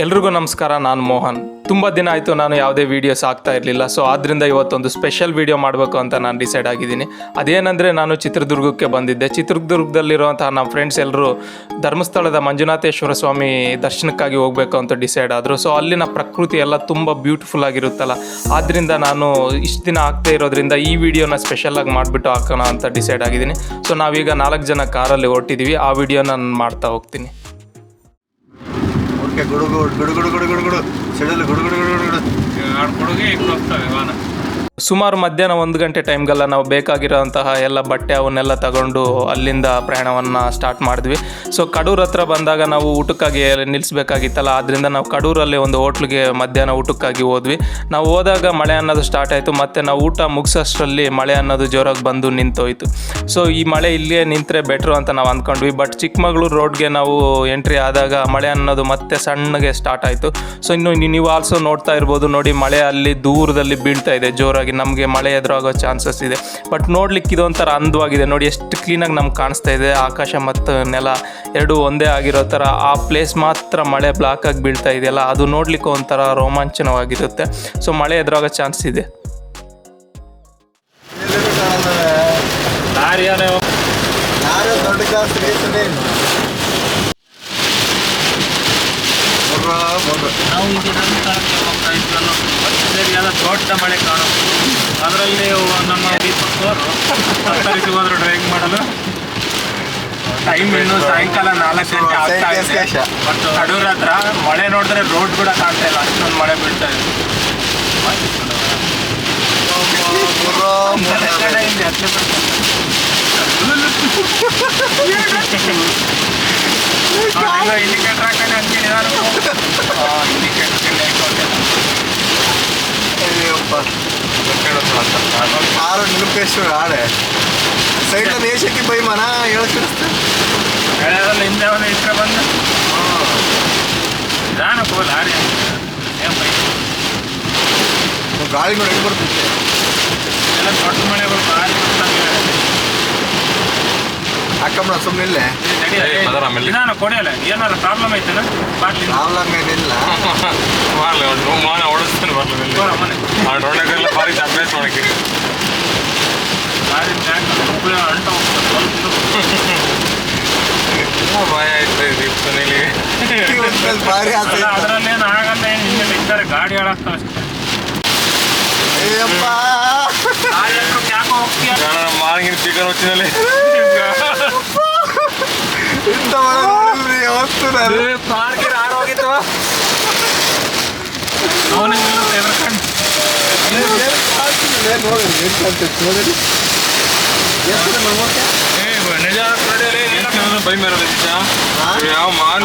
ಎಲ್ರಿಗೂ ನಮಸ್ಕಾರ. ನಾನು ಮೋಹನ್. ತುಂಬ ದಿನ ಆಯಿತು ನಾನು ಯಾವುದೇ ವೀಡಿಯೋಸ್ ಆಗ್ತಾ ಇರಲಿಲ್ಲ. ಸೊ ಆದ್ದರಿಂದ ಇವತ್ತೊಂದು ಸ್ಪೆಷಲ್ ವೀಡಿಯೋ ಮಾಡಬೇಕು ಅಂತ ನಾನು ಡಿಸೈಡ್ ಆಗಿದ್ದೀನಿ. ಅದೇನೆಂದರೆ ನಾನು ಚಿತ್ರದುರ್ಗಕ್ಕೆ ಬಂದಿದ್ದೆ. ಚಿತ್ರದುರ್ಗದಲ್ಲಿರುವಂತಹ ನಮ್ಮ ಫ್ರೆಂಡ್ಸ್ ಎಲ್ಲರೂ ಧರ್ಮಸ್ಥಳದ ಮಂಜುನಾಥೇಶ್ವರ ಸ್ವಾಮಿ ದರ್ಶನಕ್ಕಾಗಿ ಹೋಗಬೇಕು ಅಂತ ಡಿಸೈಡ್ ಆದರು. ಸೊ ಅಲ್ಲಿನ ಪ್ರಕೃತಿ ಎಲ್ಲ ತುಂಬ ಬ್ಯೂಟಿಫುಲ್ ಆಗಿರುತ್ತಲ್ಲ, ಆದ್ದರಿಂದ ನಾನು ಇಷ್ಟು ದಿನ ಆಗ್ತಾ ಇರೋದ್ರಿಂದ ಈ ವಿಡಿಯೋನ ಸ್ಪೆಷಲಾಗಿ ಮಾಡಿಬಿಟ್ಟು ಹಾಕೋಣ ಅಂತ ಡಿಸೈಡ್ ಆಗಿದ್ದೀನಿ. ಸೊ ನಾವೀಗ 4 ಜನ ಕಾರಲ್ಲಿ ಹೊರಟಿದ್ದೀವಿ. ಆ ವಿಡಿಯೋನ ನಾನು ಮಾಡ್ತಾ ಹೋಗ್ತೀನಿ. ಗುಡುಗು ಗುಡುಗುಡು ಗುಡುಗುಡು ಗುಡುಗುಡು ಸಿಡಲು ಗುಡುಗುಡು ಗುಡುಗುಡು ಗುಡುಗೆ ಹೋಗ್ತವೆ ವಾಹನ. ಸುಮಾರು ಮಧ್ಯಾಹ್ನ 1 ಗಂಟೆ ಟೈಮ್ಗೆಲ್ಲ ನಾವು ಬೇಕಾಗಿರೋಂತಹ ಎಲ್ಲ ಬಟ್ಟೆ ಅವನ್ನೆಲ್ಲ ತಗೊಂಡು ಅಲ್ಲಿಂದ ಪ್ರಯಾಣವನ್ನು ಸ್ಟಾರ್ಟ್ ಮಾಡಿದ್ವಿ. ಸೊ ಕಡೂರು ಹತ್ರ ಬಂದಾಗ ನಾವು ಊಟಕ್ಕಾಗಿ ನಿಲ್ಲಿಸ್ಬೇಕಾಗಿತ್ತಲ್ಲ, ಆದ್ದರಿಂದ ನಾವು ಕಡೂರಲ್ಲಿ ಒಂದು ಹೋಟ್ಲಿಗೆ ಮಧ್ಯಾಹ್ನ ಊಟಕ್ಕಾಗಿ ಹೋದ್ವಿ. ನಾವು ಹೋದಾಗ ಮಳೆ ಅನ್ನೋದು ಸ್ಟಾರ್ಟ್ ಆಯಿತು. ಮತ್ತು ನಾವು ಊಟ ಮುಗಿಸೋಷ್ಟರಲ್ಲಿ ಮಳೆ ಅನ್ನೋದು ಜೋರಾಗಿ ಬಂದು ನಿಂತೋಯ್ತು. ಸೊ ಈ ಮಳೆ ಇಲ್ಲಿಯೇ ನಿಂತರೆ ಬೆಟ್ರು ಅಂತ ನಾವು ಅಂದ್ಕೊಂಡ್ವಿ. ಬಟ್ ಚಿಕ್ಕಮಗಳೂರು ರೋಡ್ಗೆ ನಾವು ಎಂಟ್ರಿ ಆದಾಗ ಮಳೆ ಅನ್ನೋದು ಮತ್ತೆ ಸಣ್ಣಗೆ ಸ್ಟಾರ್ಟ್ ಆಯಿತು. ಸೊ ಇನ್ನು ನೀವು ಆಲ್ಸೋ ನೋಡ್ತಾ ಇರ್ಬೋದು ನೋಡಿ, ಮಳೆ ಅಲ್ಲಿ ದೂರದಲ್ಲಿ ಬೀಳ್ತಾ ಇದೆ ಜೋರಾಗಿ. ನಮಗೆ ಮಳೆ ಎದುರಾಗೋ ಚಾನ್ಸಸ್ ಇದೆ. ಬಟ್ ನೋಡ್ಲಿಕ್ಕೆ ಇದೊಂಥರ ಅಂದವಾಗಿದೆ ನೋಡಿ, ಎಷ್ಟು ಕ್ಲೀನಾಗಿ ನಮ್ಗೆ ಕಾಣಿಸ್ತಾ ಇದೆ. ಆಕಾಶ ಮತ್ತು ನೆಲ ಎರಡೂ ಒಂದೇ ಆಗಿರೋ ಥರ. ಆ ಪ್ಲೇಸ್ ಮಾತ್ರ ಮಳೆ ಬ್ಲಾಕ್ ಆಗಿ ಬೀಳ್ತಾ ಇದೆಯಲ್ಲ, ಅದು ನೋಡ್ಲಿಕ್ಕೆ ಒಂಥರ ರೋಮಾಂಚನವಾಗಿರುತ್ತೆ. ಸೊ ಮಳೆ ಎದುರಾಗೋ ಚಾನ್ಸ್ ಇದೆ. ನಾವು ಇದು ಧರ್ಮಸ್ಥಳಕ್ಕೆ ಹೋಗ್ತಾ ಇದ್ವಲ್ಲ, ಸರಿಯಾದ ದೊಡ್ಡ ಮಳೆ ಕಾಣುತ್ತೆ. ಅದರಲ್ಲಿ ನಮ್ಮ ದೀಪಕ್ ಅವರು ತತ್ತರಿಸಿ ಹೋದ್ರು ಡ್ರೈವಿಂಗ್ ಮಾಡಲು. ಟೈಮ್ ಇನ್ನು ಸಾಯಂಕಾಲ 4 ಗಂಟೆ ಆಗ್ತಾ ಇದೆ. ಬಟ್ ಕಡೂರ್ ಹತ್ರ ಮಳೆ ನೋಡಿದ್ರೆ ರೋಡ್ ಕೂಡ ಕಾಣ್ತಾ ಇಲ್ಲ, ಅಷ್ಟೊಂದು ಮಳೆ ಬೀಳ್ತಾ ಇದೆ. ಇಂಡಿಕೇಟರ್ ಹಾಕೊಂಡು ಅಂತೀನಿ ನಾನು. ಆರು ನಿಲುಪೇಶ್ವರ ಆಡೆ ಸೈಡ್ ದೇಶಕ್ಕೆ ಬೈಮಾನ ಹೇಳ್ತಿರ್ತೆ ಹೇಳೋದಲ್ಲ. ಹಿಂದೆ ಅವನು ಇದ್ರೆ ಬಂದ ನಿಧಾನ ಹೋಗಲ್ಲ ಆಡಿ ಗಾಳಿ ನೋಡಿ ಹೆಂಗೆ ಬರ್ತಿತ್ತೆ. ಎಲ್ಲ ದೊಡ್ಡ ಮಳೆಗಳು ಭಾರಿ ಬರ್ತಾವೆ. ಅಕ್ಕಮ್ಮನ ಸುಮ್ಮನೆ ಇಲ್ಲೇ ನಿಧಾನ ಕೊಡಿಯಲ್ಲ. ಏನಾರು ಪ್ರಾಬ್ಲಮ್ ಐತನ ಬಾಟ್ಲಿ ಪ್ರಾಬ್ಲಮ್ ಏನಿಲ್ಲ. ಓಡಿಸ್ತಾನೆ ಬರಲಿಲ್ಲ ಭಾರಿ ಅಭ್ಯಾಸ ಮಾಡಕ್ಕೆ ಭಾರಿ ಅಂಟ ಭಯ ಆಯ್ತು ದೀಪ್ಸನಿಗೆ. ಭಾರಿ ಆತ. ಅದರಲ್ಲೇನು ಆಗಲ್ಲ, ಏನು ಹಿಂದೆ ಇದ್ದಾರೆ ಗಾಡಿ ಹಾಳಾಗ್ತಾವ ಅಷ್ಟೇ. ಯಾಕೋ ಹೋಗ್ತೀಯ ಮಾರ್ಗಿನ ಚಿಕನ್ వచ్చిನಲ್ಲಿ ಇಂಥ ನೋಡಿದ್ರಿ ಯಾವತ್ತು ನಾನು ಪಾರ್ಗೆ ಆರೋಗಿತ್ತು ಅವನಿಗೆ ಎದ್ರಕಂಡು ನೋಡಿ ಏನು ಕಾಣ್ತೈತೆ ನೋಡಿ. ನಿಜ ಬೈ ಮೇರ ಯಾವ ಮಾರ್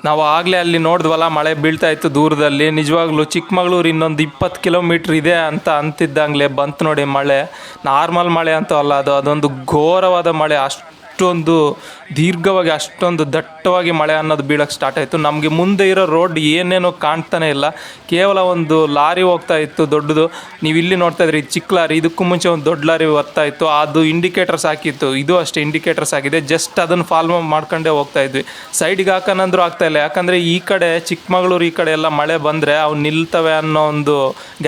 ನಾವು ಆಗಲೇ ಅಲ್ಲಿ ನೋಡಿದ್ವಲ್ಲ, ಮಳೆ ಬೀಳ್ತಾ ಇತ್ತು ದೂರದಲ್ಲಿ. ನಿಜವಾಗ್ಲೂ ಚಿಕ್ಕಮಗಳೂರು ಇನ್ನೊಂದು 20 ಕಿಲೋಮೀಟ್ರ್ ಇದೆ ಅಂತ ಅಂತಿದ್ದಂಗೆ ಬಂತು ನೋಡಿ ಮಳೆ. ನಾರ್ಮಲ್ ಮಳೆ ಅಂತೂ ಅಲ್ಲ, ಅದೊಂದು ಘೋರವಾದ ಮಳೆ. ಅಷ್ಟೊಂದು ದೀರ್ಘವಾಗಿ, ಅಷ್ಟೊಂದು ದಟ್ಟವಾಗಿ ಮಳೆ ಅನ್ನೋದು ಬೀಳಕ್ಕೆ ಸ್ಟಾರ್ಟ್ ಆಯಿತು. ನಮಗೆ ಮುಂದೆ ಇರೋ ರೋಡ್ ಏನೇನೋ ಕಾಣ್ತಾನೆ ಇಲ್ಲ. ಕೇವಲ ಒಂದು ಲಾರಿ ಹೋಗ್ತಾ ಇತ್ತು ದೊಡ್ಡದು. ನೀವು ಇಲ್ಲಿ ನೋಡ್ತಾ ಇದ್ರಿ ಚಿಕ್ಕ ಲಾರಿ. ಇದಕ್ಕೂ ಮುಂಚೆ ಒಂದು ದೊಡ್ಡ ಲಾರಿ ಬರ್ತಾ ಇತ್ತು, ಅದು ಇಂಡಿಕೇಟರ್ಸ್ ಹಾಕಿತ್ತು. ಇದು ಅಷ್ಟೇ ಇಂಡಿಕೇಟರ್ಸ್ ಆಗಿದೆ. ಜಸ್ಟ್ ಅದನ್ನು ಫಾಲೋ ಮಾಡ್ಕೊಂಡೇ ಹೋಗ್ತಾ ಇದ್ವಿ. ಸೈಡ್ಗೆ ಹಾಕೋಣಂದ್ರೂ ಆಗ್ತಾಯಿಲ್ಲ, ಯಾಕಂದರೆ ಈ ಕಡೆ ಚಿಕ್ಕಮಗಳೂರು ಈ ಕಡೆ ಎಲ್ಲ ಮಳೆ ಬಂದರೆ ಅವು ನಿಲ್ತವೆ ಅನ್ನೋ ಒಂದು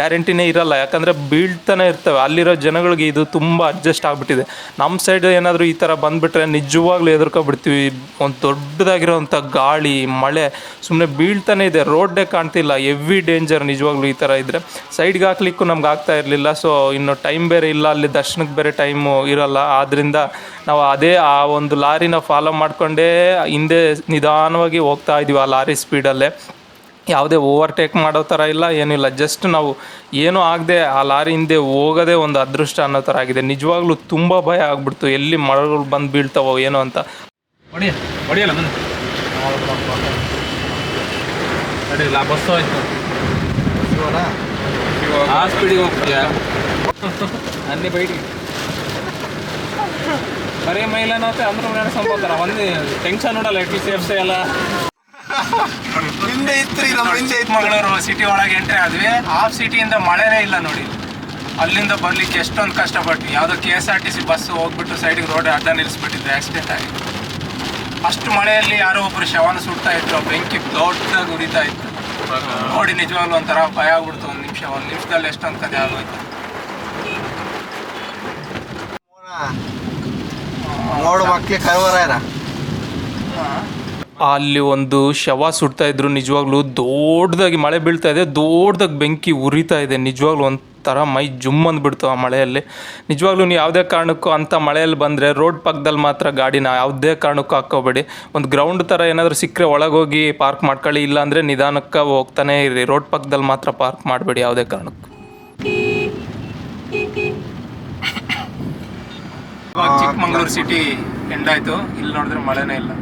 ಗ್ಯಾರಂಟಿನೇ ಇರಲ್ಲ. ಯಾಕಂದರೆ ಬೀಳ್ತಾನೆ ಇರ್ತವೆ. ಅಲ್ಲಿರೋ ಜನಗಳಿಗೆ ಇದು ತುಂಬ ಅಡ್ಜಸ್ಟ್ ಆಗಿಬಿಟ್ಟಿದೆ. ನಮ್ಮ ಸೈಡ್ ಏನಾದರೂ ಈ ಥರ ಬಂದುಬಿಟ್ರೆ ನಿಜವಾಗ್ಲೂ ಎದುರ್ಕೊಬಿಡ್ತೀವಿ. ಒಂದು ದೊಡ್ಡದಾಗಿರೋವಂಥ ಗಾಳಿ ಮಳೆ ಸುಮ್ಮನೆ ಬೀಳ್ತಾನೆ ಇದೆ, ರೋಡೇ ಕಾಣ್ತಿಲ್ಲ. ಹೆವಿ ಡೇಂಜರ್ ನಿಜವಾಗ್ಲೂ ಈ ಥರ ಇದ್ದರೆ. ಸೈಡ್ಗೆ ಹಾಕ್ಲಿಕ್ಕೂ ನಮ್ಗೆ ಆಗ್ತಾ ಇರಲಿಲ್ಲ. ಸೊ ಇನ್ನು ಟೈಮ್ ಬೇರೆ ಇಲ್ಲ, ಅಲ್ಲಿ ದರ್ಶನಕ್ಕೆ ಬೇರೆ ಟೈಮು ಇರೋಲ್ಲ. ಆದ್ದರಿಂದ ನಾವು ಆ ಒಂದು ಲಾರಿನ ಫಾಲೋ ಮಾಡಿಕೊಂಡೇ ಹಿಂದೆ ನಿಧಾನವಾಗಿ ಹೋಗ್ತಾ ಇದ್ವಿ, ಆ ಲಾರಿ ಸ್ಪೀಡಲ್ಲೇ. ಯಾವುದೇ ಓವರ್ಟೇಕ್ ಮಾಡೋ ಥರ ಇಲ್ಲ, ಏನಿಲ್ಲ. ಜಸ್ಟ್ ನಾವು ಏನೂ ಆಗದೆ ಆ ಲಾರಿ ಹಿಂದೆ ಹೋಗೋದೇ ಒಂದು ಅದೃಷ್ಟ ಅನ್ನೋ ಥರ ಆಗಿದೆ. ನಿಜವಾಗ್ಲೂ ತುಂಬ ಭಯ ಆಗ್ಬಿಡ್ತು, ಎಲ್ಲಿ ಮರಗಳು ಬಂದು ಬೀಳ್ತಾವೋ ಏನೋ ಅಂತ. ಹೊಡಿಯಲ್ಲ ಬನ್ನಿ ಅಡಿಲ್ಲ. ಬಸ್ಸು ಆಯ್ತು, ಆ ಸ್ಪೀಡಿಗೆ ಹೋಗ್ತೀಯಾ ಅನ್ನಿ ಬೈಟಿ ಬರೀ ಮೈಲೇನತ್ತೆ ಅಂದ್ರೆ ಮೇಲೆ ಸಂಬೋತಾರ. ಒಂದು ಟೆನ್ಷನ್ ನೋಡಲ್ಲ, ಸೇಫ್ಟಿ ಎಲ್ಲ ಹಿಂದೆ ಇತ್ತು. ನಮ್ಮ ಹಿಂದೆ ಚಿಕ್ಕಮಗಳೂರು ಸಿಟಿ ಒಳಗೆ ಎಂಟ್ರಿ ಆದ್ವಿ. ಆ ಸಿಟಿಯಿಂದ ಮಳೆನೇ ಇಲ್ಲ ನೋಡಿ. ಅಲ್ಲಿಂದ ಬರ್ಲಿಕ್ಕೆ ಎಷ್ಟೊಂದು ಕಷ್ಟಪಟ್ಟು ಯಾವುದೋ KSRTC ಬಸ್ ಹೋಗ್ಬಿಟ್ಟು ಸೈಡಿಗೆ ರೋಡ್ ಅಡ್ಡ ನಿಲ್ಲಿಸ್ಬಿಟ್ಟಿದ್ರೆ ಆಕ್ಸಿಡೆಂಟ್ ಆಗಿ. ಅಷ್ಟು ಮಳೆಯಲ್ಲಿ ಯಾರೋ ಒಬ್ರು ಶವನ ಸುಡ್ತಾ ಇದ್ರು, ಬೆಂಕಿ ದೊಡ್ಡದಾಗಿ ಉರಿತಾ ಇತ್ತು. ನೋಡಿ ನಿಜವಾಗ್ಲೂ ಒಂಥರ ಭಯ ಆಗ್ಬಿಡ್ತು. ಒಂದು ನಿಮಿಷದಲ್ಲಿ ಎಷ್ಟೊಂದು ಕಥೆ ಆಗೋಯ್ತು. ನೋಡು ಮಕ್ಳಿಗೆ ಕೈವರ ಅಲ್ಲಿ ಒಂದು ಶವ ಸುಡ್ತಾ ಇದ್ರು. ನಿಜವಾಗ್ಲೂ ದೊಡ್ಡದಾಗಿ ಮಳೆ ಬೀಳ್ತಾ ಇದೆ, ದೊಡ್ಡದಾಗಿ ಬೆಂಕಿ ಉರಿತಾ ಇದೆ. ನಿಜವಾಗ್ಲೂ ಒಂಥರ ಮೈ ಜುಮ್ ಅಂದ್ಬಿಡ್ತು ಆ ಮಳೆಯಲ್ಲಿ. ನಿಜವಾಗ್ಲೂ ನೀವು ಯಾವುದೇ ಕಾರಣಕ್ಕೂ ಅಂಥ ಮಳೆಯಲ್ಲಿ ಬಂದರೆ ರೋಡ್ ಪಕ್ಕದಲ್ಲಿ ಮಾತ್ರ ಗಾಡಿನ ಯಾವುದೇ ಕಾರಣಕ್ಕೂ ಹಾಕ್ಕೋಬೇಡಿ. ಒಂದು ಗ್ರೌಂಡ್ ಥರ ಏನಾದರೂ ಸಿಕ್ಕರೆ ಒಳಗೋಗಿ ಪಾರ್ಕ್ ಮಾಡ್ಕೊಳ್ಳಿ, ಇಲ್ಲಾಂದರೆ ನಿಧಾನಕ್ಕೆ ಹೋಗ್ತಾನೆ ಇರಿ. ರೋಡ್ ಪಕ್ಕದಲ್ಲಿ ಮಾತ್ರ ಪಾರ್ಕ್ ಮಾಡಬೇಡಿ ಯಾವುದೇ ಕಾರಣಕ್ಕೂ. ಇವಾಗ ಚಿಕ್ಕಮಂಗ್ಳೂರು ಸಿಟಿ ಎಂಡಾಯ್ತು. ಇಲ್ಲಿ ನೋಡಿದ್ರೆ ಮಳೆನೇ ಇಲ್ಲ.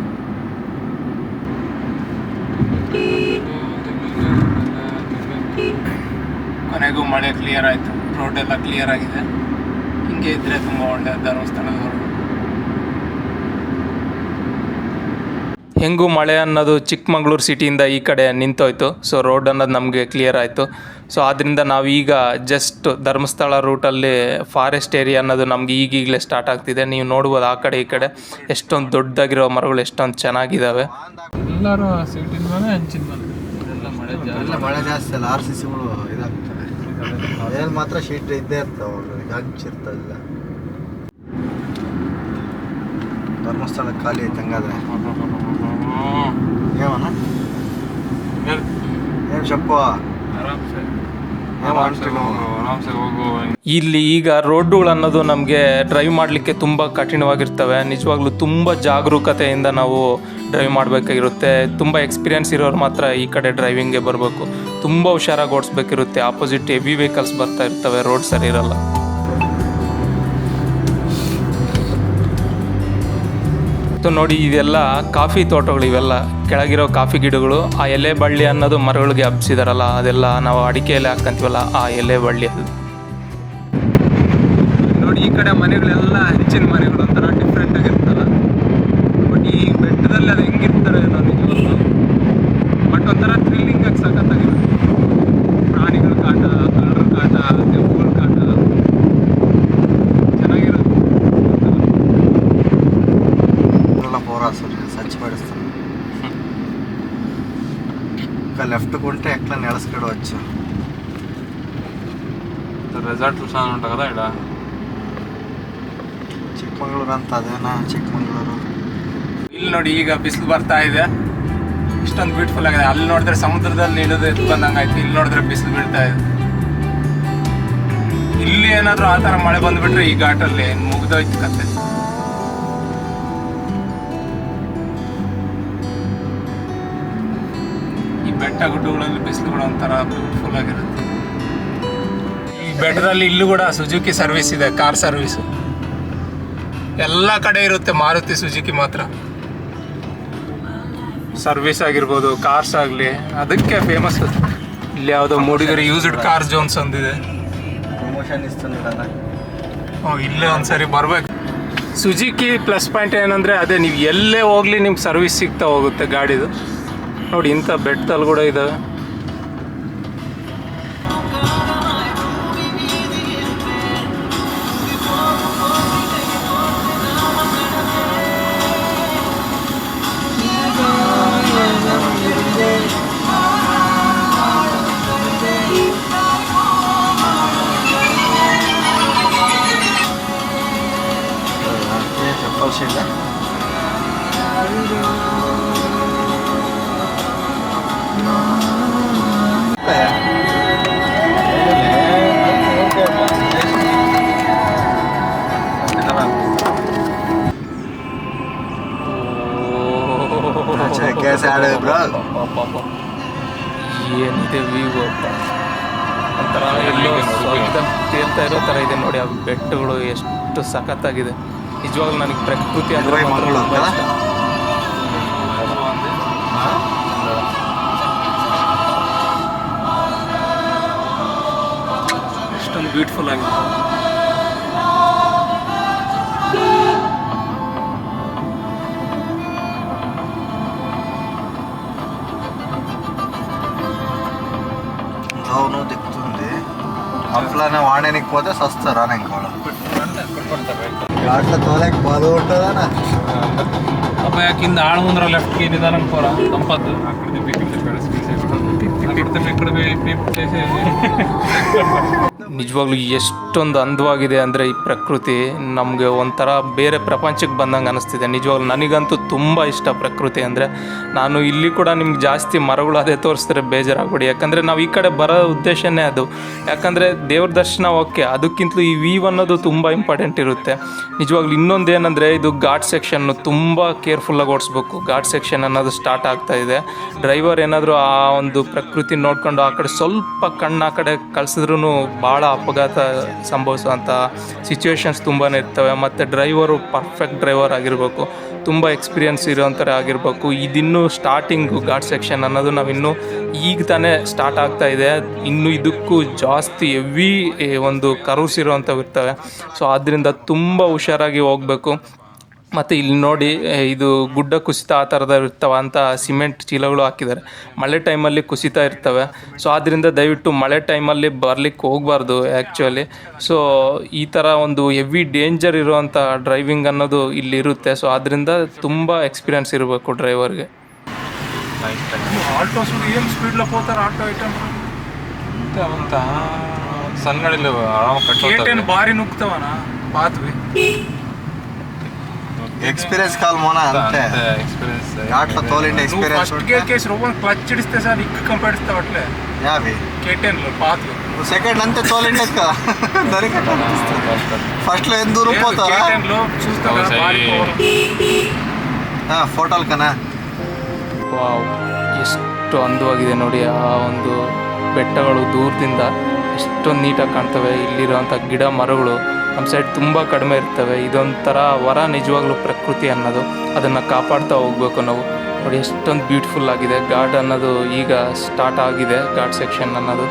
ಕೊನೆಗೂ ಮಳೆ ಕ್ಲಿಯರ್ ಆಯಿತು, ರೋಡ್ ಎಲ್ಲ ಕ್ಲಿಯರ್ ಆಗಿದೆ. ಹಿಂಗೆ ಇದ್ರೆ ತುಂಬ ಒಳ್ಳೆ ಧರ್ಮಸ್ಥಳದ ಹೊರಡು. ಹೆಂಗೂ ಮಳೆ ಅನ್ನೋದು ಚಿಕ್ಕಮಂಗ್ಳೂರು ಸಿಟಿಯಿಂದ ಈ ಕಡೆ ನಿಂತೋಯ್ತು. ಸೊ ರೋಡ್ ಅನ್ನೋದು ನಮಗೆ ಕ್ಲಿಯರ್ ಆಯಿತು. ಸೊ ಆದ್ದರಿಂದ ನಾವೀಗ ಜಸ್ಟ್ ಧರ್ಮಸ್ಥಳ ರೂಟಲ್ಲಿ ಫಾರೆಸ್ಟ್ ಏರಿಯಾ ಅನ್ನೋದು ನಮ್ಗೆ ಈಗೀಗಲೇ ಸ್ಟಾರ್ಟ್ ಆಗ್ತಿದೆ. ನೀವು ನೋಡ್ಬೋದು ಆ ಕಡೆ ಈ ಕಡೆ ಎಷ್ಟೊಂದು ದೊಡ್ಡದಾಗಿರೋ ಮರಗಳು ಎಷ್ಟೊಂದು ಚೆನ್ನಾಗಿದ್ದಾವೆ. ಎಲ್ಲರೂ ಸಿಟಿನ ಮೇಲೆ ಹಂಚಿನ ಮೇಲೆ ಎಲ್ಲ ಮಳೆ ಜಾಸ್ತಿ ಅಲ್ಲ, RCCಗಳು ಇದಾಗ್ತವೆ. ಅದೇನು ಮಾತ್ರ ಶೀಟ್ ಇದ್ದೇ ಇರ್ತಾವೆ, ಹಂಚಿರ್ತಲ್ಲ. ಧರ್ಮಸ್ಥಳ ಖಾಲಿ ಐತೆ ಹಂಗಾದ್ರೆ. ಏವನ ಏನು ಶಪ್ಪ ಇಲ್ಲಿ ಈಗ ರೋಡ್ಗಳು ಅನ್ನೋದು ನಮಗೆ ಡ್ರೈವ್ ಮಾಡಲಿಕ್ಕೆ ತುಂಬ ಕಠಿಣವಾಗಿರ್ತವೆ. ನಿಜವಾಗ್ಲೂ ತುಂಬ ಜಾಗರೂಕತೆಯಿಂದ ನಾವು ಡ್ರೈವ್ ಮಾಡಬೇಕಾಗಿರುತ್ತೆ. ತುಂಬ ಎಕ್ಸ್ಪೀರಿಯೆನ್ಸ್ ಇರೋರು ಮಾತ್ರ ಈ ಕಡೆ ಡ್ರೈವಿಂಗ್ಗೆ ಬರಬೇಕು. ತುಂಬ ಹುಷಾರಾಗಿ ಓಡಿಸ್ಬೇಕಿರುತ್ತೆ. ಆಪೋಸಿಟ್ ಹೆವಿ ವೆಹಿಕಲ್ಸ್ ಬರ್ತಾ ಇರ್ತವೆ, ರೋಡ್ ಸರಿ ಇರಲ್ಲ. ನೋಡಿ ಇದೆಲ್ಲ ಕಾಫಿ ತೋಟಗಳು, ಇವೆಲ್ಲ ಕೆಳಗಿರೋ ಕಾಫಿ ಗಿಡಗಳು. ಆ ಎಲೆ ಬಳ್ಳಿ ಅನ್ನೋದು ಮರಗಳಿಗೆ ಹಬ್ಸಿದಾರಲ್ಲ, ಅದೆಲ್ಲ ನಾವು ಅಡಿಕೆ ಎಲೆ ಹಾಕ್ಕಂತೀವಲ್ಲ, ಆ ಎಲೆ ಬಳ್ಳಿ ಅದು. ನೋಡಿ ಈ ಕಡೆ ಮನೆಗಳೆಲ್ಲ ಹೆಚ್ಚಿನ ಮನೆಗಳು ಒಂಥರ ಡಿಫ್ರೆಂಟ್ ಆಗಿರ್ತಲ್ಲ. ಬಟ್ ಈ ಬೆಟ್ಟದಲ್ಲಿ ಅದು ಹೆಂಗಿರ್ತಾರೆ ನಿಜವಾಗ್ಲೂ. ಬಟ್ ಒಂಥರ ಥ್ರಿಲ್ಲಿಂಗ್ ಆಗಿ ಸಖತ್ತಾಗಿರುತ್ತೆ. ಪ್ರಾಣಿಗಳ ಕಾಟ, ಕಳ್ಳರ ಕಾಟ, ದೆವ್ವಗಳ ಕಾಟ ಚೆನ್ನಾಗಿರುತ್ತೆ. ಸ್ವಚ್ಛಪಡಿಸ್ತಾನೆ ಲೆಫ್ಟ್ ಕೊಂటే ఎట్లా నెలస్కడవచ్చు. ರೆಸಾರ್ಟ್ ಚೆನ್ನಾಗಿ ಉಂಟು కదా ఇక్కడ. ಚಿಕ್ಕಮಂಗ್ಳೂರು ಅಂತ ಅದೇನಾ ಚಿಕ್ಕಮಂಗ್ಳೂರು. ಇಲ್ಲಿ ನೋಡಿ ಈಗ ಬಿಸಿಲು ಬರ್ತಾ ಇದೆ, ಇಷ್ಟೊಂದು ಬ್ಯೂಟಿಫುಲ್ ಆಗಿದೆ. ಅಲ್ಲಿ ನೋಡಿದ್ರೆ ಸಮುದ್ರದಲ್ಲಿ ಇಳಿದು ಎದ್ದು ಬಂದಂಗಾಯ್ತು, ಇಲ್ಲಿ ನೋಡಿದ್ರೆ ಬಿಸಿಲು ಬೀಳ್ತಾ ಇದೆ. ಇಲ್ಲಿ ಏನಾದರೂ ಆ ಥರ ಮಳೆ ಬಂದುಬಿಟ್ರೆ ಈ ಘಾಟಲ್ಲಿ ಮುಗ್ದೋಯ್ತು ಕತೆ. ಬೆಟ್ಟ ಗುಡ್ಡಗಳಲ್ಲಿ ಬಿಸಿಲುಗಳು ಒಂಥರ ಬ್ಯೂಟಿಫುಲ್ ಆಗಿರುತ್ತೆ. ಈ ಬೆಟ್ಟದಲ್ಲಿ ಇಲ್ಲೂ ಕೂಡ ಸುಜುಕಿ ಸರ್ವಿಸ್ ಇದೆ, ಕಾರ್ ಸರ್ವಿಸ್ ಎಲ್ಲ ಕಡೆ ಇರುತ್ತೆ. ಮಾರುತಿ ಸುಜುಕಿ ಮಾತ್ರ ಸರ್ವಿಸ್ ಆಗಿರ್ಬೋದು, ಕಾರ್ಸ್ ಆಗಲಿ, ಅದಕ್ಕೆ ಫೇಮಸ್. ಇಲ್ಲಿ ಯಾವುದೋ ಮೂಡಿಗೆರೆ ಯೂಸ್ಡ್ ಕಾರ್ ಜೋನ್ಸ್ ಒಂದಿದೆ, ಪ್ರಮೋಷನ್ ಇಸ್ತಾನೆ. ಇಲ್ಲೇ ಒಂದ್ಸರಿ ಬರ್ಬೇಕು. ಸುಜುಕಿ ಪ್ಲಸ್ ಪಾಯಿಂಟ್ ಏನಂದರೆ ಅದೇ, ನೀವು ಎಲ್ಲೇ ಹೋಗಲಿ ನಿಮ್ಗೆ ಸರ್ವಿಸ್ ಸಿಗ್ತಾ ಹೋಗುತ್ತೆ ಗಾಡಿದು. ನೋಡಿ ಇಂಥ ಬೆಟ್ಟದಲ್ಲಿ ಕೂಡ ಇದ್ದಾವೆ. ಏನಿದೆ ವ್ಯೂ ಒಂಥರ ಎಲ್ಲೋ ತೇಲ್ತಾ ಇರೋ ಥರ ಇದೆ ನೋಡಿ. ಆ ಬೆಟ್ಟಗಳು ಎಷ್ಟು ಸಖತ್ತಾಗಿದೆ. ನಿಜವಾಗ್ಲೂ ನನಗೆ ಪ್ರಕೃತಿ ಅಂದರೆ ತುಂಬ ಇಷ್ಟ. ಎಷ್ಟೊಂದು ಬ್ಯೂಟಿಫುಲ್ ಆಗಿದೆ. అవును దిక్కుతుంది. ఎప్పుడైనా వాడడానికి పోతే సస్తారు ఇంకోళ్ళు ఘాట్లో తోలేక బాధ ఉంటుందనా అబ్బాయి కింద ఆడ ముందర లెఫ్ట్కి నిదానం పోరా సంపద్దు ನಿಜವಾಗ್ಲೂ ಎಷ್ಟೊಂದು ಅಂದವಾಗಿದೆ ಅಂದರೆ ಈ ಪ್ರಕೃತಿ ನಮಗೆ ಒಂಥರ ಬೇರೆ ಪ್ರಪಂಚಕ್ಕೆ ಬಂದಂಗೆ ಅನ್ನಿಸ್ತಿದೆ. ನಿಜವಾಗ್ಲೂ ನನಗಂತೂ ತುಂಬ ಇಷ್ಟ ಪ್ರಕೃತಿ ಅಂದರೆ. ನಾನು ಇಲ್ಲಿ ಕೂಡ ನಿಮ್ಗೆ ಜಾಸ್ತಿ ಮರಗಳು ಅದೇ ತೋರಿಸಿದ್ರೆ ಬೇಜಾರಾಗ್ಬಿಡಿ, ಯಾಕಂದರೆ ನಾವು ಈ ಕಡೆ ಬರೋ ಉದ್ದೇಶನೇ ಅದು. ಯಾಕಂದರೆ ದೇವ್ರ ದರ್ಶನ ಓಕೆ, ಅದಕ್ಕಿಂತಲೂ ಈ ವ್ಯೂ ಅನ್ನೋದು ತುಂಬ ಇಂಪಾರ್ಟೆಂಟ್ ಇರುತ್ತೆ. ನಿಜವಾಗ್ಲೂ ಇನ್ನೊಂದು ಏನಂದರೆ ಇದು ಘಾಟ್ ಸೆಕ್ಷನ್ನು ತುಂಬ ಕೇರ್ಫುಲ್ಲಾಗಿ ಓಡಿಸ್ಬೇಕು. ಘಾಟ್ ಸೆಕ್ಷನ್ ಅನ್ನೋದು ಸ್ಟಾರ್ಟ್ ಆಗ್ತಾ ಇದೆ. ಡ್ರೈವರ್ ಏನಾದರೂ ಆ ಒಂದು ಪ್ರಕೃತಿ ನೋಡ್ಕೊಂಡು ಆ ಕಡೆ ಸ್ವಲ್ಪ ಕಣ್ಣು ಆ ಕಡೆ ಕಳಿಸಿದ್ರೂ ಭಾಳ ಅಪಘಾತ ಸಂಭವಿಸುವಂಥ ಸಿಚುವೇಶನ್ಸ್ ತುಂಬಾ ಇರ್ತವೆ. ಮತ್ತು ಡ್ರೈವರು ಪರ್ಫೆಕ್ಟ್ ಡ್ರೈವರ್ ಆಗಿರಬೇಕು, ತುಂಬ ಎಕ್ಸ್ಪೀರಿಯನ್ಸ್ ಇರೋಂಥರ ಆಗಿರಬೇಕು. ಇದಿನ್ನೂ ಸ್ಟಾರ್ಟಿಂಗು ಘಾಟ್ ಸೆಕ್ಷನ್ ಅನ್ನೋದು ನಾವಿನ್ನೂ ಈಗ ತಾನೇ ಸ್ಟಾರ್ಟ್ ಆಗ್ತಾ ಇದೆ. ಇನ್ನು ಇದಕ್ಕೂ ಜಾಸ್ತಿ ಹೆವಿ ಒಂದು ಕರ್ವ್ಸ್ ಇರೋವಂಥವು ಇರ್ತವೆ. ಸೊ ಆದ್ದರಿಂದ ತುಂಬ ಹುಷಾರಾಗಿ ಹೋಗಬೇಕು. ಮತ್ತು ಇಲ್ಲಿ ನೋಡಿ ಇದು ಗುಡ್ಡ ಕುಸಿತ ಆ ಥರದ ಇರ್ತವೆ ಅಂತ ಸಿಮೆಂಟ್ ಚೀಲಗಳು ಹಾಕಿದ್ದಾರೆ. ಮಳೆ ಟೈಮಲ್ಲಿ ಕುಸಿತ ಇರ್ತವೆ. ಸೊ ಆದ್ದರಿಂದ ದಯವಿಟ್ಟು ಮಳೆ ಟೈಮಲ್ಲಿ ಬರಲಿಕ್ಕೆ ಹೋಗಬಾರ್ದು ಆ್ಯಕ್ಚುಲಿ. ಸೊ ಈ ಥರ ಒಂದು ಹೆವಿ ಡೇಂಜರ್ ಇರುವಂಥ ಡ್ರೈವಿಂಗ್ ಅನ್ನೋದು ಇಲ್ಲಿರುತ್ತೆ. ಸೊ ಆದ್ದರಿಂದ ತುಂಬ ಎಕ್ಸ್ಪೀರಿಯನ್ಸ್ ಇರಬೇಕು ಡ್ರೈವರ್ಗೆ. ಆಲ್ಟೋ ಏನು ಸ್ಪೀಡ್ಲ ಹೋಗ್ತಾರೆ ಆಟೋ ಐಟಮ್ ಅಂತ ಸಣ್ಣಗಳಿಲ್ಲ ಆರಾಮ ಕೇಟೇನು ಭಾರಿ ನುಗ್ತವನ ಪಾತ್ವಿ ಎಕ್ಸ್ಪೀರಿಯನ್ಸ್ ಕಾಲ್ ಮೋನ ಅಂತೆ ಎಕ್ಸ್ಪೀರಿಯನ್ಸ್ ಘಾట్లో తోలిండే ఎక్స్పీరియన్స్ ఫస్ట్ గేర్ కేసు రోబన్ క్లచ్ ఇడిస్తే సార్ ఇక్క కంపేడిస్తే అట్లే యావి కేటెన్ లో పాత్ సెకండ్ అంతే తోలిండే కదా దొరికట ఫస్ట్ లో ఎంత దూరం పోతారా కేటెన్ లో చూస్తారా బారి ಫೋಟೋಲ್ ಕನ ವಾವ್, ಎಷ್ಟು ಅಂದವಾಗಿದೆ ನೋಡಿ. ಆ ಒಂದು ಬೆಟ್ಟಗಳು ದೂರದಿಂದ ಎಷ್ಟೊಂದು ನೀಟಾಗಿ ಕಾಣ್ತವೆ. ಇಲ್ಲಿರೋವಂಥ ಗಿಡ ಮರಗಳು ನಮ್ಮ ಸೈಡ್ ತುಂಬ ಕಡಿಮೆ ಇರ್ತವೆ. ಇದೊಂಥರ ವರ ನಿಜವಾಗ್ಲೂ ಪ್ರಕೃತಿ ಅನ್ನೋದು. ಅದನ್ನು ಕಾಪಾಡ್ತಾ ಹೋಗಬೇಕು ನಾವು. ನೋಡಿ ಎಷ್ಟೊಂದು ಬ್ಯೂಟಿಫುಲ್ ಆಗಿದೆ. ಘಾಟ್ ಅನ್ನೋದು ಈಗ ಸ್ಟಾರ್ಟ್ ಆಗಿದೆ, ಘಾಟ್ ಸೆಕ್ಷನ್ ಅನ್ನೋದು.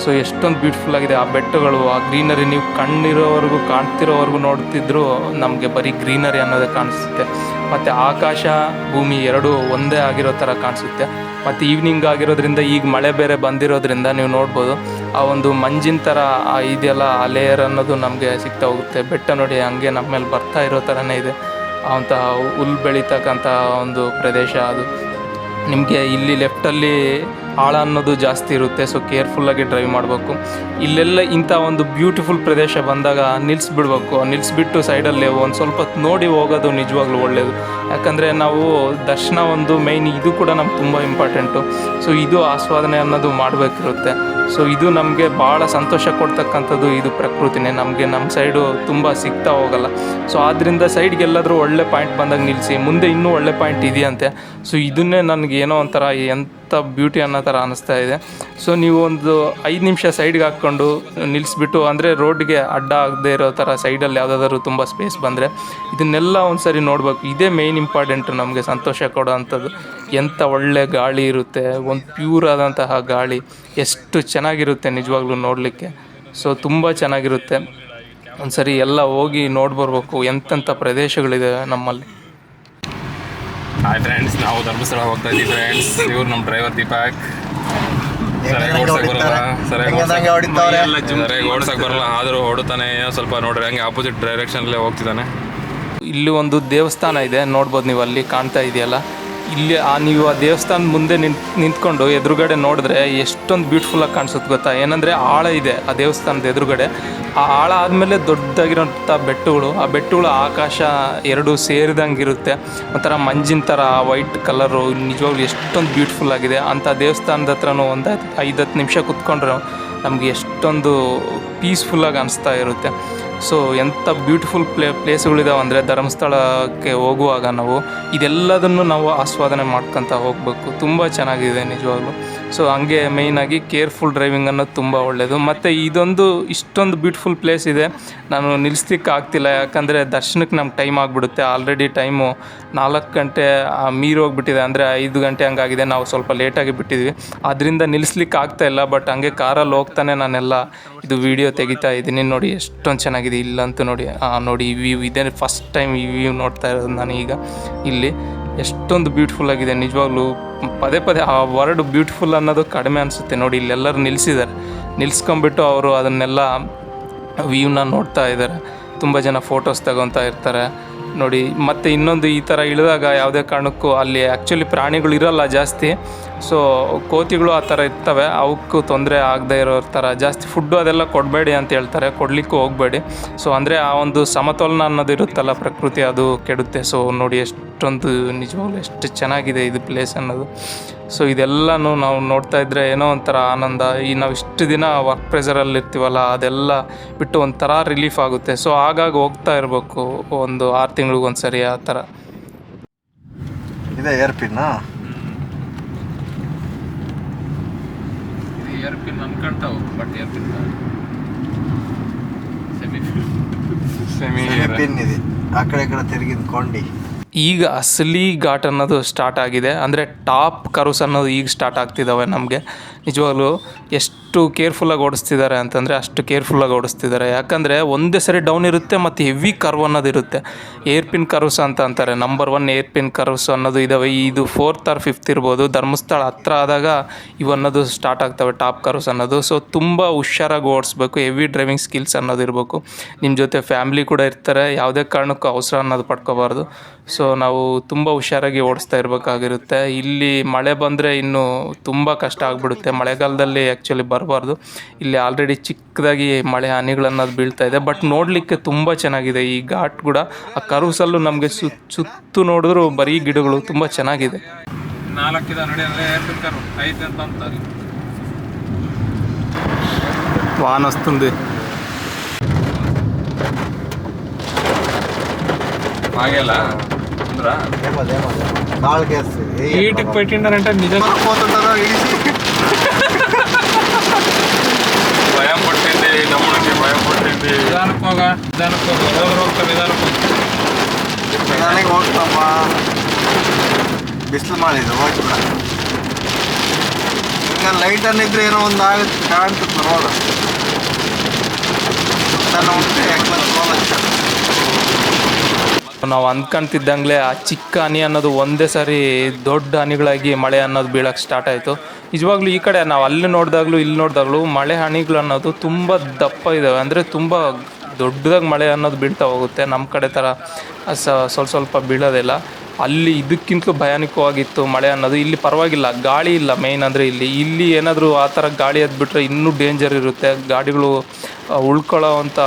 ಸೊ ಎಷ್ಟೊಂದು ಬ್ಯೂಟಿಫುಲ್ ಆಗಿದೆ. ಆ ಬೆಟ್ಟಗಳು, ಆ ಗ್ರೀನರಿ, ನೀವು ಕಣ್ಣಿರೋವರೆಗೂ ಕಾಣ್ತಿರೋವರೆಗೂ ನೋಡ್ತಿದ್ರು ನಮಗೆ ಬರೀ ಗ್ರೀನರಿ ಅನ್ನೋದೇ ಕಾಣಿಸುತ್ತೆ. ಮತ್ತು ಆಕಾಶ ಭೂಮಿ ಎರಡೂ ಒಂದೇ ಆಗಿರೋ ಥರ ಕಾಣಿಸುತ್ತೆ. ಮತ್ತು ಈವ್ನಿಂಗ್ ಆಗಿರೋದ್ರಿಂದ ಈಗ ಮಳೆ ಬೇರೆ ಬಂದಿರೋದ್ರಿಂದ ನೀವು ನೋಡ್ಬೋದು ಆ ಒಂದು ಮಂಜಿನ ಥರ ಇದೆಲ್ಲ ಆ ಲೇಯರ್ ಅನ್ನೋದು ನಮಗೆ ಸಿಗ್ತಾ ಹೋಗುತ್ತೆ. ಬೆಟ್ಟ ನೋಡಿ ಹಂಗೆ ನಮ್ಮ ಮೇಲೆ ಬರ್ತಾ ಇರೋ ಥರನೇ ಇದೆ. ಅಂತಹ ಹುಲ್ಲು ಬೆಳೀತಕ್ಕಂಥ ಒಂದು ಪ್ರದೇಶ ಅದು. ನಿಮಗೆ ಇಲ್ಲಿ ಲೆಫ್ಟಲ್ಲಿ ಆಳ ಅನ್ನೋದು ಜಾಸ್ತಿ ಇರುತ್ತೆ. ಸೊ ಕೇರ್ಫುಲ್ಲಾಗಿ ಡ್ರೈವ್ ಮಾಡಬೇಕು. ಇಲ್ಲೆಲ್ಲ ಇಂಥ ಒಂದು ಬ್ಯೂಟಿಫುಲ್ ಪ್ರದೇಶ ಬಂದಾಗ ನಿಲ್ಲಿಸ್ಬಿಡ್ಬೇಕು. ನಿಲ್ಲಿಸ್ಬಿಟ್ಟು ಸೈಡಲ್ಲಿ ಒಂದು ಸ್ವಲ್ಪ ನೋಡಿ ಹೋಗೋದು ನಿಜವಾಗ್ಲೂ ಒಳ್ಳೆಯದು. ಯಾಕಂದರೆ ನಾವು ದರ್ಶನ ಒಂದು ಮೈನ್, ಇದು ಕೂಡ ನಮ್ಗೆ ತುಂಬ ಇಂಪಾರ್ಟೆಂಟು. ಸೊ ಇದು ಆಸ್ವಾದನೆ ಅನ್ನೋದು ಮಾಡಬೇಕಿರುತ್ತೆ. ಸೊ ಇದು ನಮಗೆ ಭಾಳ ಸಂತೋಷ ಕೊಡ್ತಕ್ಕಂಥದ್ದು ಇದು ಪ್ರಕೃತಿನೇ. ನಮಗೆ ನಮ್ಮ ಸೈಡು ತುಂಬ ಸಿಗ್ತಾ ಹೋಗಲ್ಲ. ಸೊ ಆದ್ದರಿಂದ ಸೈಡ್ಗೆಲ್ಲಾದರೂ ಒಳ್ಳೆ ಪಾಯಿಂಟ್ ಬಂದಾಗ ನಿಲ್ಲಿಸಿ. ಮುಂದೆ ಇನ್ನೂ ಒಳ್ಳೆ ಪಾಯಿಂಟ್ ಇದೆಯಂತೆ. ಸೊ ಇದನ್ನೇ ನನಗೆ ಏನೋ ಒಂಥರ ಎಂಥ ಬ್ಯೂಟಿ ಅನ್ನೋ ಥರ ಅನ್ನಿಸ್ತಾ ಇದೆ. ಸೊ ನೀವು ಒಂದು 5 ನಿಮಿಷ ಸೈಡ್ಗೆ ಹಾಕ್ಕೊಂಡು ನಿಲ್ಲಿಸ್ಬಿಟ್ಟು, ಅಂದರೆ ರೋಡ್ಗೆ ಅಡ್ಡ ಆಗದೆ ಇರೋ ಥರ ಸೈಡಲ್ಲಿ ಯಾವುದಾದ್ರೂ ತುಂಬ ಸ್ಪೇಸ್ ಬಂದರೆ ಇದನ್ನೆಲ್ಲ ಒಂದು ಸರಿ ನೋಡಬೇಕು. ಇದೇ ಮೇಯ್ನ್ ಇಂಪಾರ್ಟೆಂಟು ನಮಗೆ ಸಂತೋಷ ಕೊಡೋ ಅಂಥದ್ದು. ಎಂಥ ಒಳ್ಳೆ ಗಾಳಿ ಇರುತ್ತೆ, ಒಂದು ಪ್ಯೂರ್ ಆದಂತಹ ಗಾಳಿ, ಎಷ್ಟು ಚೆನ್ನಾಗಿರುತ್ತೆ ನಿಜವಾಗ್ಲೂ ನೋಡಲಿಕ್ಕೆ. ಸೊ ತುಂಬ ಚೆನ್ನಾಗಿರುತ್ತೆ. ಒಂದು ಸರಿ ಎಲ್ಲ ಹೋಗಿ ನೋಡ್ಬರ್ಬೇಕು ಎಂತೆಂಥ ಪ್ರದೇಶಗಳಿದೆ ನಮ್ಮಲ್ಲಿ. ಹಾಯ್ ಫ್ರೆಂಡ್ಸ್, ನಾವು ಧರ್ಮಸ್ಥಳ ಹೋಗ್ತಾ ಇದ್ದೀವಿ ಫ್ರೆಂಡ್ಸ್. ಇವ್ರು ನಮ್ಮ ಡ್ರೈವರ್ ದೀಪಕ್. ಸರಿಯಾಗಿ ಓಡ್ಸಕ್ಕೆ ಬರಲ್ಲ, ಆದರೂ ಹೊಡುತ್ತಾನೆ. ಸ್ವಲ್ಪ ನೋಡ್ರಿ ಹಂಗೆ ಆಪೋಸಿಟ್ ಡೈರೆಕ್ಷನಲ್ಲೇ ಹೋಗ್ತಿದ್ದಾನೆ. ಇಲ್ಲಿ ಒಂದು ದೇವಸ್ಥಾನ ಇದೆ, ನೋಡ್ಬೋದು ನೀವು, ಅಲ್ಲಿ ಕಾಣ್ತಾ ಇದೆಯಲ್ಲ. ಇಲ್ಲಿ ನೀವು ಆ ದೇವಸ್ಥಾನದ ಮುಂದೆ ನಿಂತ್ಕೊಂಡು ಎದುರುಗಡೆ ನೋಡಿದ್ರೆ ಎಷ್ಟೊಂದು ಬ್ಯೂಟಿಫುಲ್ಲಾಗಿ ಕಾಣಿಸುತ್ತೆ ಗೊತ್ತಾ. ಏನಂದರೆ ಆಳ ಇದೆ ಆ ದೇವಸ್ಥಾನದ ಎದುರುಗಡೆ. ಆ ಆಳ ಆದಮೇಲೆ ದೊಡ್ಡದಾಗಿರೋಂಥ ಬೆಟ್ಟಗಳು, ಆ ಬೆಟ್ಟಗಳು ಆಕಾಶ ಎರಡೂ ಸೇರಿದಂಗೆ ಇರುತ್ತೆ. ಒಂಥರ ಮಂಜಿನ ಥರ ವೈಟ್ ಕಲರು, ನಿಜವಾಗ್ಲೂ ಎಷ್ಟೊಂದು ಬ್ಯೂಟಿಫುಲ್ ಆಗಿದೆ. ಅಂಥ ದೇವಸ್ಥಾನದ ಹತ್ರನೂ ಒಂದು 5-10 ನಿಮಿಷ ಕುತ್ಕೊಂಡ್ರೆ ನಮಗೆ ಎಷ್ಟೊಂದು ಪೀಸ್ಫುಲ್ಲಾಗಿ ಅನಿಸ್ತಾ ಇರುತ್ತೆ. ಸೊ ಎಂಥ ಬ್ಯೂಟಿಫುಲ್ ಪ್ಲೇಸ್ಗಳಿದಾವೆ ಅಂದರೆ ಧರ್ಮಸ್ಥಳಕ್ಕೆ ಹೋಗುವಾಗ ನಾವು ಇದೆಲ್ಲದನ್ನು ನಾವು ಆಸ್ವಾದನೆ ಮಾಡ್ಕೊತ ಹೋಗಬೇಕು. ತುಂಬ ಚೆನ್ನಾಗಿದೆ ನಿಜವಾಗ್ಲೂ. ಸೊ ಹಂಗೆ ಮೇಯ್ನಾಗಿ ಕೇರ್ಫುಲ್ ಡ್ರೈವಿಂಗ್ ಅನ್ನೋದು ತುಂಬ ಒಳ್ಳೆಯದು. ಮತ್ತು ಇಷ್ಟೊಂದು ಬ್ಯೂಟಿಫುಲ್ ಪ್ಲೇಸ್ ಇದೆ, ನಾನು ನಿಲ್ಲಿಸ್ಲಿಕ್ಕೆ ಆಗ್ತಿಲ್ಲ. ಯಾಕಂದರೆ ದರ್ಶನಕ್ಕೆ ನಮ್ಗೆ ಟೈಮ್ ಆಗಿಬಿಡುತ್ತೆ. ಆಲ್ರೆಡಿ ಟೈಮು 4 ಗಂಟೆ ಮೀರಿ ಹೋಗ್ಬಿಟ್ಟಿದೆ, ಅಂದರೆ 5 ಗಂಟೆ ಹಂಗಾಗಿದೆ. ನಾವು ಸ್ವಲ್ಪ ಲೇಟಾಗಿ ಬಿಟ್ಟಿದ್ವಿ, ಅದರಿಂದ ನಿಲ್ಲಿಸ್ಲಿಕ್ಕೆ ಆಗ್ತಾಯಿಲ್ಲ. ಬಟ್ ಹಂಗೆ ಕಾರಲ್ಲಿ ಹೋಗ್ತಾನೆ ನಾನೆಲ್ಲ ಇದು ವೀಡಿಯೋ ತೆಗಿತಾ ಇದ್ದೀನಿ. ನೋಡಿ ಎಷ್ಟೊಂದು ಚೆನ್ನಾಗಿದೆ ಇಲ್ಲಂತೂ ನೋಡಿ. ನೋಡಿ ಈ ವ್ಯೂ ಇದೆ, ಫಸ್ಟ್ ಟೈಮ್ ಈ ವ್ಯೂ ನೋಡ್ತಾ ಇರೋದು ನಾನು ಈಗ. ಇಲ್ಲಿ ಎಷ್ಟೊಂದು ಬ್ಯೂಟಿಫುಲ್ ಆಗಿದೆ ನಿಜವಾಗ್ಲೂ. ಪದೇ ಆ ವರ್ಡ್ ಬ್ಯೂಟಿಫುಲ್ ಅನ್ನೋದು ಕಡಿಮೆ ಅನಿಸುತ್ತೆ ನೋಡಿ. ಇಲ್ಲೆಲ್ಲರೂ ನಿಲ್ಲಿಸಿದ್ದಾರೆ. ನಿಲ್ಸ್ಕೊಂಬಿಟ್ಟು ಅವರು ಅದನ್ನೆಲ್ಲ ವ್ಯೂನ ನೋಡ್ತಾ ಇದ್ದಾರೆ. ತುಂಬ ಜನ ಫೋಟೋಸ್ ತಗೊತಾ ಇರ್ತಾರೆ ನೋಡಿ. ಮತ್ತು ಇನ್ನೊಂದು ಈ ಥರ ಇಳಿದಾಗ ಯಾವುದೇ ಕಾರಣಕ್ಕೂ ಅಲ್ಲಿ ಆ್ಯಕ್ಚುಲಿ ಪ್ರಾಣಿಗಳು ಇರೋಲ್ಲ ಜಾಸ್ತಿ. ಸೊ ಕೋತಿಗಳು ಆ ಥರ ಇರ್ತವೆ, ಅವಕ್ಕೂ ತೊಂದರೆ ಆಗದೆ ಇರೋ ಥರ ಜಾಸ್ತಿ ಫುಡ್ಡು ಅದೆಲ್ಲ ಕೊಡಬೇಡಿ ಅಂತ ಹೇಳ್ತಾರೆ, ಕೊಡಲಿಕ್ಕೂ ಹೋಗಬೇಡಿ. ಸೊ ಅಂದರೆ ಆ ಒಂದು ಸಮತೋಲನ ಅನ್ನೋದು ಇರುತ್ತಲ್ಲ ಪ್ರಕೃತಿ, ಅದು ಕೆಡುತ್ತೆ. ಸೊ ನೋಡಿ ಎಷ್ಟೊಂದು ನಿಜವಾಗ್ಲೂ ಎಷ್ಟು ಚೆನ್ನಾಗಿದೆ ಇದು ಪ್ಲೇಸ್ ಅನ್ನೋದು. ಸೊ ಇದೆಲ್ಲನೂ ನಾವು ನೋಡ್ತಾ ಇದ್ದರೆ ಏನೋ ಒಂಥರ ಆನಂದ. ಈ ನಾವು ಇಷ್ಟು ದಿನ ವರ್ಕ್ ಪ್ರೆಷರಲ್ಲಿ ಇರ್ತೀವಲ್ಲ ಅದೆಲ್ಲ ಬಿಟ್ಟು ಒಂಥರ ರಿಲೀಫ್ ಆಗುತ್ತೆ. ಸೊ ಆಗಾಗ ಹೋಗ್ತಾ ಇರಬೇಕು, ಒಂದು 6 ತಿಂಗಳಿಗೊಂದು ಸರಿ ಆ ಥರ. ಇದೆ ಏರ್ ಪಿನ್ ಏರ್ ಪಿನ್ ಅನ್ಕೊಂತಾವು, but air pin semi pin ಇದೆ. ಆ ಕಡೆ ಈ ಕಡೆ ತಿರುಗಿದ ಕೊಂಡಿ. ಈಗ ಅಸಲಿ ಘಾಟ್ ಅನ್ನೋದು ಸ್ಟಾರ್ಟ್ ಆಗಿದೆ. ಅಂದರೆ ಟಾಪ್ ಕರ್ವ್ಸ್ ಅನ್ನೋದು ಈಗ ಸ್ಟಾರ್ಟ್ ಆಗ್ತಿದ್ದಾವೆ ನಮಗೆ. ನಿಜವಾಗ್ಲೂ ಎಷ್ಟು ಕೇರ್ಫುಲ್ಲಾಗಿ ಓಡಿಸ್ತಿದ್ದಾರೆ ಅಂತಂದರೆ ಅಷ್ಟು ಕೇರ್ಫುಲ್ಲಾಗಿ ಓಡಿಸ್ತಿದ್ದಾರೆ. ಯಾಕಂದರೆ ಒಂದೇ ಸರಿ ಡೌನ್ ಇರುತ್ತೆ ಮತ್ತು ಹೆವಿ ಕರ್ವ್ ಅನ್ನೋದು ಇರುತ್ತೆ. ಏರ್ ಪಿನ್ ಕರ್ವ್ಸ್ ಅಂತ ಅಂತಾರೆ. ನಂಬರ್ 1 ಏರ್ ಪಿನ್ ಕರ್ವ್ಸ್ ಅನ್ನೋದು ಇದ್ದಾವೆ. ಇದು 4th or 5th ಇರ್ಬೋದು. ಧರ್ಮಸ್ಥಳ ಹತ್ರ ಆದಾಗ ಇವು ಅನ್ನೋದು ಸ್ಟಾರ್ಟ್ ಆಗ್ತವೆ, ಟಾಪ್ ಕರ್ವ್ಸ್ ಅನ್ನೋದು. ಸೊ ತುಂಬ ಹುಷಾರಾಗಿ ಓಡಿಸ್ಬೇಕು, ಹೆವಿ ಡ್ರೈವಿಂಗ್ ಸ್ಕಿಲ್ಸ್ ಅನ್ನೋದು ಇರಬೇಕು. ನಿಮ್ಮ ಜೊತೆ ಫ್ಯಾಮ್ಲಿ ಕೂಡ ಇರ್ತಾರೆ, ಯಾವುದೇ ಕಾರಣಕ್ಕೂ ಅವಸರ ಅನ್ನೋದು ಪಡ್ಕೋಬಾರ್ದು. ಸೊ ನಾವು ತುಂಬ ಹುಷಾರಾಗಿ ಓಡಿಸ್ತಾ ಇರಬೇಕಾಗಿರುತ್ತೆ. ಇಲ್ಲಿ ಮಳೆ ಬಂದರೆ ಇನ್ನೂ ತುಂಬ ಕಷ್ಟ ಆಗಿಬಿಡುತ್ತೆ. ಮಳೆಗಾಲದಲ್ಲಿ ಆ್ಯಕ್ಚುಲಿ ಬರಬಾರ್ದು. ಇಲ್ಲಿ ಆಲ್ರೆಡಿ ಚಿಕ್ಕದಾಗಿ ಮಳೆ ಹನಿಗಳನ್ನೋದು ಬೀಳ್ತಾ ಇದೆ. ಬಟ್ ನೋಡಲಿಕ್ಕೆ ತುಂಬ ಚೆನ್ನಾಗಿದೆ ಈ ಘಾಟ್ ಕೂಡ. ಆ ಕರ್ವ್ಸಲ್ಲೂ ನಮಗೆ ಸುತ್ತು ನೋಡಿದ್ರು ಬರೀ ಗಿಡಗಳು, ತುಂಬ ಚೆನ್ನಾಗಿದೆ. 4 ನೋಡಿ ಅಂದರೆ ಏರ್ ಪಿನ್ ಕರ್ವ್ 5 ಅಂತ ಅಂತಾರೆ. వాన వస్తుంది. ఆగేలా ఉందిరా కాళ్ళకేసి వీటికి పెట్టిండారంటే నిజంగా పోతుంటారో ఇడిసి భయం పట్టింది, నమ్ముడికి భయం పట్టింది. నిదానికి ಹೋಗ್ತಾ ನಿಧಾನಕ್ಕೆ ಹೋಗ್ತಮ್ಮ. ಬಿಸಿಲು ಮಾಡಿದ್ರು ಹೋಗ್ಬಿಡ. ಈಗ ಲೈಟ್ ಅನ್ನಿದ್ರೆ ಏನೋ ಒಂದು ಆಗುತ್ತೆ, ಕಾಣ್ತದೆ ರೋಡ್. ಸುತ್ತಾನ ಹೋಗ್ತೆ ಯಾಕೆ ನಾವು ಅಂದ್ಕೊಂತಿದ್ದಂಗೆ ಆ ಚಿಕ್ಕ ಹನಿ ಅನ್ನೋದು ಒಂದೇ ಸಾರಿ ದೊಡ್ಡ ಹನಿಗಳಾಗಿ ಮಳೆ ಅನ್ನೋದು ಬೀಳಕ್ಕೆ ಸ್ಟಾರ್ಟ್ ಆಯಿತು. ನಿಜವಾಗ್ಲೂ ಈ ಕಡೆ ನಾವು ಅಲ್ಲಿ ನೋಡಿದಾಗಲೂ ಇಲ್ಲಿ ನೋಡಿದಾಗಲೂ ಮಳೆ ಹನಿಗಳು ಅನ್ನೋದು ತುಂಬ ದಪ್ಪ ಇದ್ದಾವೆ. ಅಂದರೆ ತುಂಬ ದೊಡ್ಡದಾಗಿ ಮಳೆ ಅನ್ನೋದು ಬೀಳ್ತಾ ಹೋಗುತ್ತೆ. ನಮ್ಮ ಕಡೆ ಥರ ಸ್ವಲ್ಪ ಬೀಳೋದಿಲ್ಲ. ಅಲ್ಲಿ ಇದಕ್ಕಿಂತಲೂ ಭಯಾನಕವಾಗಿತ್ತು ಮಳೆ ಅನ್ನೋದು. ಇಲ್ಲಿ ಪರವಾಗಿಲ್ಲ, ಗಾಳಿ ಇಲ್ಲ ಮೇಯ್ನ್. ಅಂದರೆ ಇಲ್ಲಿ ಏನಾದರೂ ಆ ಥರ ಗಾಳಿ ಎದ್ಬಿಟ್ರೆ ಇನ್ನೂ ಡೇಂಜರ್ ಇರುತ್ತೆ. ಗಾಡಿಗಳು ಉಳ್ಕೊಳ್ಳೋ ಅಂಥ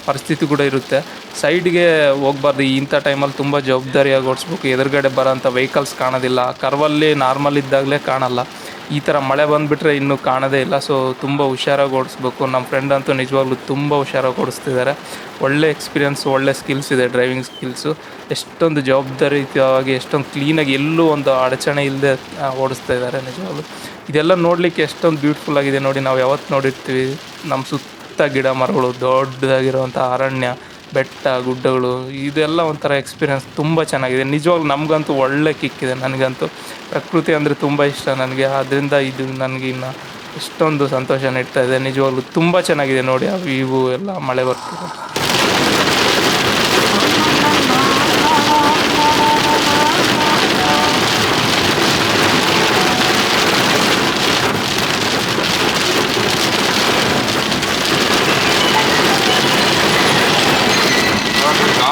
ಪರಿಸ್ಥಿತಿ ಕೂಡ ಇರುತ್ತೆ. ಸೈಡ್ಗೆ ಹೋಗ್ಬಾರ್ದು ಇಂಥ ಟೈಮಲ್ಲಿ. ತುಂಬ ಜವಾಬ್ದಾರಿಯಾಗಿ ಓಡಿಸ್ಬೇಕು. ಎದುರುಗಡೆ ಬರೋಂಥ ವೆಹಿಕಲ್ಸ್ ಕಾಣೋದಿಲ್ಲ. ಕರ್ವಲ್ಲಿ ನಾರ್ಮಲ್ ಇದ್ದಾಗಲೇ ಕಾಣಲ್ಲ. ಈ ಥರ ಮಳೆ ಬಂದುಬಿಟ್ರೆ ಇನ್ನೂ ಕಾಣೋದೇ ಇಲ್ಲ. ಸೊ ತುಂಬ ಹುಷಾರಾಗಿ ಓಡಿಸ್ಬೇಕು. ನಮ್ಮ ಫ್ರೆಂಡ್ ಅಂತೂ ನಿಜವಾಗ್ಲೂ ತುಂಬ ಹುಷಾರಾಗಿ ಓಡಿಸ್ತಿದ್ದಾರೆ. ಒಳ್ಳೆ ಎಕ್ಸ್ಪೀರಿಯನ್ಸ್, ಒಳ್ಳೆ ಸ್ಕಿಲ್ಸ್ ಇದೆ, ಡ್ರೈವಿಂಗ್ ಸ್ಕಿಲ್ಸು. ಎಷ್ಟೊಂದು ಜವಾಬ್ದಾರಿಯುತವಾಗಿ, ಎಷ್ಟೊಂದು ಕ್ಲೀನಾಗಿ, ಎಲ್ಲೂ ಒಂದು ಅಡಚಣೆ ಇಲ್ಲದೆ ಓಡಿಸ್ತಾ ಇದ್ದಾರೆ ನಿಜವಾಗ್ಲೂ. ಇದೆಲ್ಲ ನೋಡಲಿಕ್ಕೆ ಎಷ್ಟೊಂದು ಬ್ಯೂಟಿಫುಲ್ಲಾಗಿದೆ ನೋಡಿ. ನಾವು ಯಾವತ್ತು ನೋಡಿರ್ತೀವಿ ನಮ್ಮ ಸುತ್ತ ಗಿಡ ಮರಗಳು, ದೊಡ್ಡದಾಗಿರುವಂಥ ಅರಣ್ಯ, ಬೆಟ್ಟ ಗುಡ್ಡಗಳು, ಇದೆಲ್ಲ ಒಂಥರ ಎಕ್ಸ್ಪೀರಿಯನ್ಸ್ ತುಂಬ ಚೆನ್ನಾಗಿದೆ. ನಿಜವಾಗ್ಲೂ ನಮಗಂತೂ ಒಳ್ಳೆ ಕಿಕ್ಕಿದೆ. ನನಗಂತೂ ಪ್ರಕೃತಿ ಅಂದರೆ ತುಂಬ ಇಷ್ಟ ನನಗೆ. ಆದ್ದರಿಂದ ಇದು ನನಗೆ ಇನ್ನು ಎಷ್ಟೊಂದು ಸಂತೋಷ ನೀಡ್ತಾ ಇದೆ. ನಿಜವಾಗ್ಲೂ ತುಂಬ ಚೆನ್ನಾಗಿದೆ ನೋಡಿ. ಆ ವ್ಯೂ ಎಲ್ಲ ಮಳೆ ಬರ್ತಿದೆ.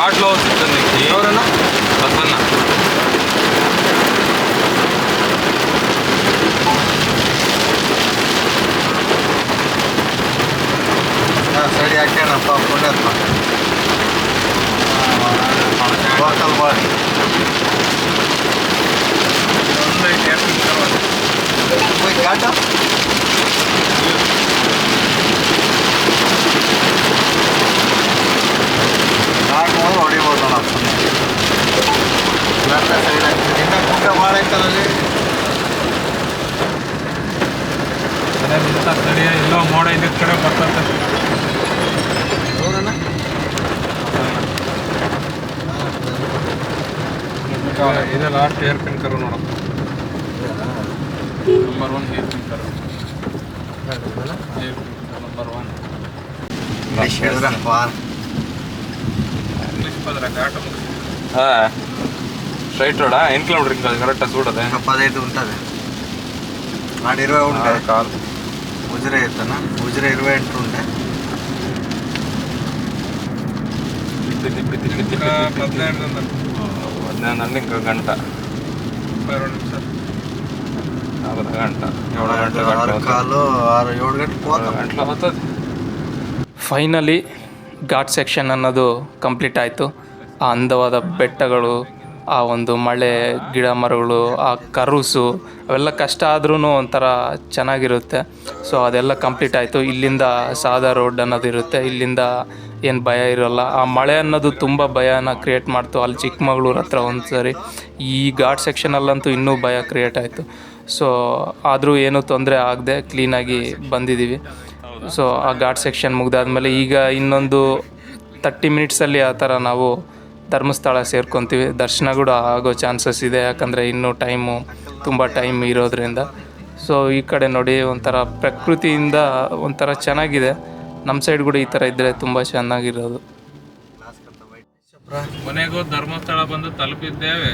ఘాట్లో వస్తుంది నీకు ఎవరన్నా బస్సన్న ಸೈಡ್ ಹಾಕ್ಯಾನಪ್ಪ ಪುಣ್ಯತ್ಮ ಲೋಕಲ್ ಬಾಡಿ ಹೋಗಿ ಘಾಟ ಹಾಕ್ಬೋದು ಹೊಡಿಬೋದು ನಾವು. ಸೈಡ್ ಹಾಕ್ತೀವಿ. ಇನ್ನು ಗುಡ್ಡ ಭಾಳ ಐತಲ್ಲಿ. ಎಲ್ಲೋ ಮೋಡ ಇದ್ದ ಕಡೆ ಬರ್ತದೆ. ಹೌದಣ್ಣ ಇದು ಲಾಸ್ಟ್ ಏರ್ ಪಿನ್ ಕರು ನೋಡಪ್ಪ. ನಂಬರ್ 1 ಏರ್ ಪಿನ್ ಕರು ನಂಬರ್ 1 ಇಂಗ್ಲೀಷ್ ಹೇಳಿದ್ರಪ್ಪ. ಇಂಗ್ಲೀಷ್ ಪದರ ಘಾಟ స్ట్రైట్ రోడా ఎన్ని కిలోమీటర్ ఇంకా కరెక్టా చూడదే 15 ఉంటుంది. ఆడ 20 ఉంటుంది. కాల్ ಉಜಿರೆ ಇರ್ತಾನ ಉಜಿರೆ 28 ఉండే తిప్పి 15 ఇంకో గంట 4 గంట 7 కాలు 6-7 గంటలు పోతాం. గంటలు అవుతుంది. ಫೈನಲಿ ಘಾಟ್ ಸೆಕ್ಷನ್ ಅನ್ನೋದು ಕಂಪ್ಲೀಟ್ ಆಯಿತು. ಆ ಅಂದವಾದ ಬೆಟ್ಟಗಳು, ಆ ಒಂದು ಮಳೆ, ಗಿಡ ಮರಗಳು, ಆ ಕರುಸು ಅವೆಲ್ಲ ಕಷ್ಟ ಆದ್ರೂ ಒಂಥರ ಚೆನ್ನಾಗಿರುತ್ತೆ. ಸೊ ಅದೆಲ್ಲ ಕಂಪ್ಲೀಟ್ ಆಯಿತು. ಇಲ್ಲಿಂದ ಸಾದಾ ರೋಡ್ ಅನ್ನೋದು ಇರುತ್ತೆ, ಇಲ್ಲಿಂದ ಏನು ಭಯ ಇರೋಲ್ಲ. ಆ ಮಳೆ ಅನ್ನೋದು ತುಂಬ ಭಯನ ಕ್ರಿಯೇಟ್ ಮಾಡ್ತು ಅಲ್ಲಿ ಚಿಕ್ಕಮಗಳೂರು ಹತ್ರ ಒಂದು ಸರಿ. ಈ ಘಾಟ್ ಸೆಕ್ಷನಲ್ಲಂತೂ ಇನ್ನೂ ಭಯ ಕ್ರಿಯೇಟ್ ಆಯಿತು. ಸೊ ಆದರೂ ಏನೂ ತೊಂದರೆ ಆಗದೆ ಕ್ಲೀನಾಗಿ ಬಂದಿದ್ದೀವಿ. ಸೊ ಆ ಘಾಟ್ ಸೆಕ್ಷನ್ ಮುಗ್ದಾದ್ಮೇಲೆ ಈಗ ಇನ್ನೊಂದು 30 ಮಿನಿಟ್ಸಲ್ಲಿ ಆ ಥರ ನಾವು ಧರ್ಮಸ್ಥಳ ಸೇರ್ಕೊತೀವಿ. ದರ್ಶನ ಕೂಡ ಆಗೋ ಚಾನ್ಸಸ್ ಇದೆ, ಯಾಕಂದರೆ ಇನ್ನೂ ತುಂಬ ಟೈಮ್ ಇರೋದ್ರಿಂದ. ಸೊ ಈ ಕಡೆ ನೋಡಿ ಒಂಥರ ಪ್ರಕೃತಿಯಿಂದ ಒಂಥರ ಚೆನ್ನಾಗಿದೆ. ನಮ್ಮ ಸೈಡ್ ಕೂಡ ಈ ಥರ ಇದ್ದರೆ ತುಂಬ ಚೆನ್ನಾಗಿರೋದು. ಕೊನೆಗೂ ಧರ್ಮಸ್ಥಳ ಬಂದು ತಲುಪಿದ್ದೇವೆ.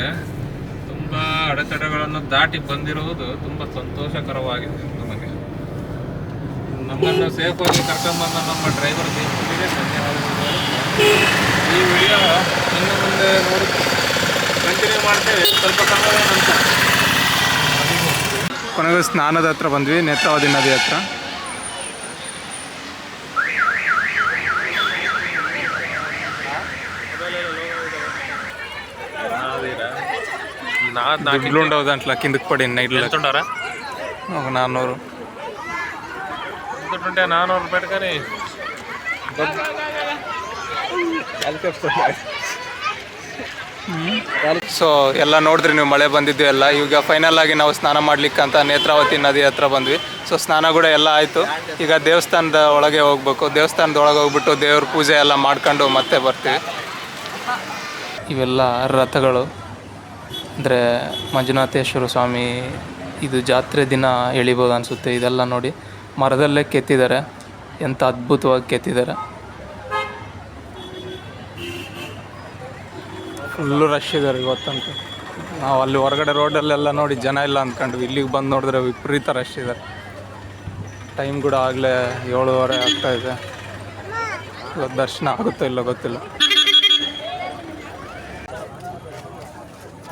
ತುಂಬ ಅಡೆತಡೆಗಳನ್ನು ದಾಟಿ ಬಂದಿರುವುದು ತುಂಬ ಸಂತೋಷಕರವಾಗಿದೆ ನಮಗೆ. ನಮ್ಮನ್ನು ಸೇಫಾಗಿ ಕರ್ಕೊಂಡ್ಬಂದ ನಮ್ಮ ಡ್ರೈವರ್ ದೀಪನಿಗೆ ಧನ್ಯವಾದಗಳು. ಈ ವಿಡಿಯೋ ಇನ್ನು ಮುಂದೆ ನೋಡಿ ಕಂಟಿನ್ಯೂ ಮಾಡ್ತೇವೆ ಸ್ವಲ್ಪ ಸಮಯದ ನಂತರ. ಕೊನೆಗೂ ಸ್ನಾನದ ಹತ್ರ ಬಂದ್ವಿ, ನೇತ್ರಾವತಿ ನದಿ ಹತ್ರ. ದುಡ್ಡುಂಡೋದಂಟ್ಲ ಕಿಂದಕ್ಕೆ ಪಡಿ ನೈಟ್ಲ 400 ರೂಪಾಯಿ ಕರಿ. ಸೊ ಎಲ್ಲ ನೋಡಿದ್ರಿ ನೀವು, ಮಳೆ ಬಂದಿದ್ದು ಎಲ್ಲ. ಈಗ ಫೈನಲ್ ಆಗಿ ನಾವು ಸ್ನಾನ ಮಾಡ್ಲಿಕ್ಕಂತ ನೇತ್ರಾವತಿ ನದಿ ಹತ್ರ ಬಂದ್ವಿ. ಸೊ ಸ್ನಾನ ಕೂಡ ಎಲ್ಲ ಆಯಿತು. ಈಗ ದೇವಸ್ಥಾನದ ಒಳಗೆ ಹೋಗ್ಬೇಕು. ದೇವಸ್ಥಾನದ ಒಳಗೆ ಹೋಗ್ಬಿಟ್ಟು ದೇವ್ರ ಪೂಜೆ ಎಲ್ಲ ಮಾಡ್ಕೊಂಡು ಮತ್ತೆ ಬರ್ತೀವಿ. ಇವೆಲ್ಲ ರಥಗಳು, ಅಂದರೆ ಮಂಜುನಾಥೇಶ್ವರ ಸ್ವಾಮಿ ಇದು ಜಾತ್ರೆ ದಿನ ಎಳಿಬೋದು ಅನಿಸುತ್ತೆ. ಇದೆಲ್ಲ ನೋಡಿ ಮರದಲ್ಲೇ ಕೆತ್ತಿದ್ದಾರೆ, ಎಂಥ ಅದ್ಭುತವಾಗಿ ಕೆತ್ತಿದ್ದಾರೆ. ಫುಲ್ಲು ರಶ್ ಇದ್ದಾರೆ ಇವತ್ತಂತೂ. ನಾವು ಅಲ್ಲಿ ಹೊರಗಡೆ ರೋಡಲ್ಲೆಲ್ಲ ನೋಡಿ ಜನ ಇಲ್ಲ ಅಂದ್ಕೊಂಡ್ವಿ, ಇಲ್ಲಿಗೆ ಬಂದು ನೋಡಿದ್ರೆ ವಿಪರೀತ ರಶ್ ಇದ್ದಾರೆ. ಟೈಮ್ ಕೂಡ ಆಗಲೇ 7:30 ಆಗ್ತಾಯಿದೆ. ಇವತ್ತು ದರ್ಶನ ಆಗುತ್ತೋ ಇಲ್ಲೋ ಗೊತ್ತಿಲ್ಲ.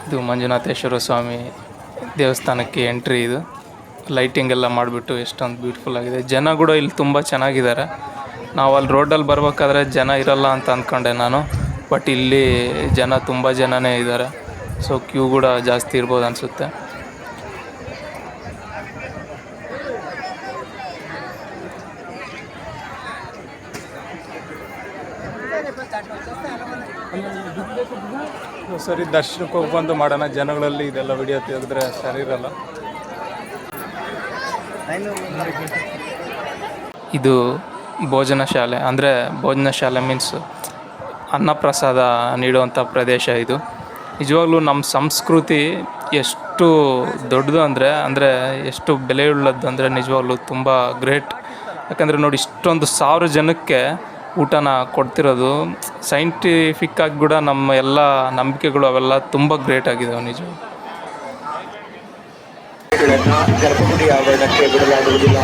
ಇದು ಮಂಜುನಾಥೇಶ್ವರ ಸ್ವಾಮಿ ದೇವಸ್ಥಾನಕ್ಕೆ ಎಂಟ್ರಿ. ಇದು ಲೈಟಿಂಗ್ ಎಲ್ಲ ಮಾಡಿಬಿಟ್ಟು ಎಷ್ಟೊಂದು ಬ್ಯೂಟಿಫುಲ್ ಆಗಿದೆ. ಜನ ಕೂಡ ಇಲ್ಲಿ ತುಂಬ ಚೆನ್ನಾಗಿದ್ದಾರೆ. ನಾವು ಅಲ್ಲಿ ರೋಡಲ್ಲಿ ಬರ್ಬೇಕಾದ್ರೆ ಜನ ಇರಲ್ಲ ಅಂತ ಅಂದ್ಕೊಂಡೆ ನಾನು, ಬಟ್ ಇಲ್ಲಿ ಜನ ತುಂಬ ಜನನೇ ಇದ್ದಾರೆ. ಸೊ ಕ್ಯೂ ಕೂಡ ಜಾಸ್ತಿ ಇರ್ಬೋದು ಅನಿಸುತ್ತೆ. ಸರಿ, ದರ್ಶನಕ್ಕೆ ಹೋಗಿ ಬಂದು ಮಾಡೋಣ. ಜನಗಳಲ್ಲಿ ಇದೆಲ್ಲ ವಿಡಿಯೋ ತೆಗೆದ್ರೆ ಸರಿ ಇರಲ್ಲ. ಇದು ಭೋಜನ ಶಾಲೆ, ಅಂದರೆ ಭೋಜನ ಶಾಲೆ ಮೀನ್ಸ್ ಅನ್ನಪ್ರಸಾದ ನೀಡುವಂಥ ಪ್ರದೇಶ ಇದು. ನಿಜವಾಗ್ಲೂ ನಮ್ಮ ಸಂಸ್ಕೃತಿ ಎಷ್ಟು ದೊಡ್ಡದು ಅಂದರೆ ಎಷ್ಟು ಬೆಲೆಯುಳ್ಳದ್ದು ಅಂದರೆ ನಿಜವಾಗ್ಲೂ ತುಂಬ ಗ್ರೇಟ್. ಯಾಕಂದರೆ ನೋಡಿ, ಇಷ್ಟೊಂದು 1000 ಜನಕ್ಕೆ ಊಟನ ಕೊಡ್ತಿರೋದು. ಸೈಂಟಿಫಿಕ್ಕಾಗಿ ಕೂಡ ನಮ್ಮ ಎಲ್ಲ ನಂಬಿಕೆಗಳು ಅವೆಲ್ಲ ತುಂಬ ಗ್ರೇಟ್ ಆಗಿದ್ದಾವೆ ನಿಜವಾಗ್ಲೂ. ಗರ್ಭಗುಡಿ ಆವರಣಕ್ಕೆ ಬಿಡಲಾಗುವುದಿಲ್ಲ.